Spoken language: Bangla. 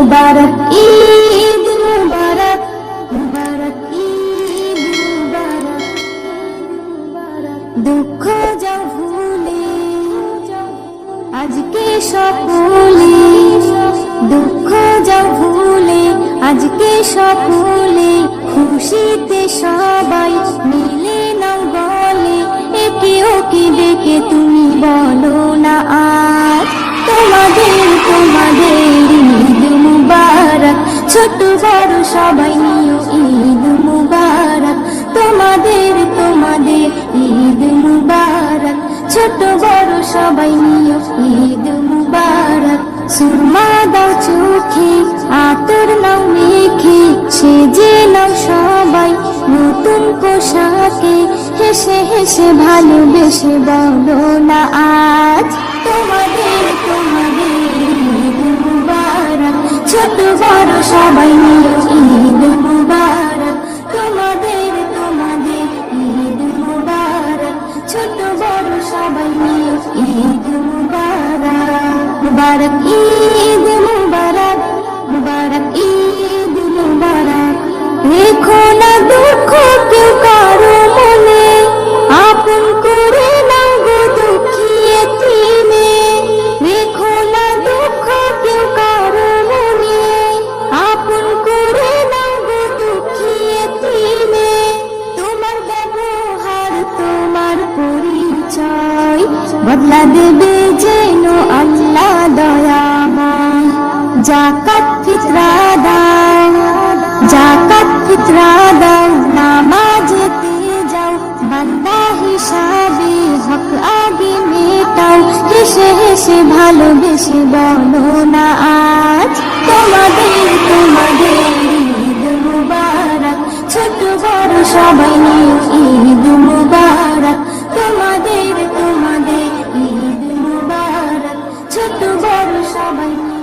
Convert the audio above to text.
মুবারক ঈদ মুবারক, মুবারক ঈদ মুবারক, দুঃখ যাও ভুলে আজকে সকলে, দুঃখ যাও ভুলে আজকে সকলে, খুশিতে সবাই মিলে নাও গলে, একে ওকে ডেকে তুমি বলো না আজ তোমাদের তোমাদের ঈদ মুবারক, ছোট বড় সবাই নিও ঈদ মুবারক, তোমাদের তোমাদের ঈদ মুবারক, ছোট বড় সবাই নিও ঈদ মুবারক। সুরমা দাও চোখে আতর নাও মেখে, সেজে নাও সবাই নতুন পোশাকে, হেসে হেসে ভালোবেসে বলো না আজ তোমাদের তোমাদের ঈদ মুবারক, ছোট বড় সবাই নিও ঈদ মুবারক, তোমাদের তোমাদের ঈদ মুবারক, ছোট বড় সবাই নিও ঈদ মুবারক। মুবারক ঈদ মুবারক, মুবারক ঈদ মুবারক, রেখো না দুঃখ কেউ কারো মনে, আপন করে নাও গো দুঃখী এতিমে, রেখো না দুঃখ কেউ কারো মনে, আপন করে নাও গো দুঃখী এতিমে, তোমার ব্যবহার তোমার পরিচয় বদলা দেবে যেন আল্লাহ দয়াময়। যাকাত ফিতরা দাও, যাকাত ফিতরা দাও, নামাজেতে যাও, বান্দা হিসাবে হক আগে মেটাও, হেসে হেসে ভালোবেসে বলো না আজ তোমাদের তোমাদের ঈদ মুবারক, ছোট বড় সবাই নিও ঈদ মুবারক, তোমাদের তোমাদের ঈদ মুবারক, ছোট বড় সবাই নিও।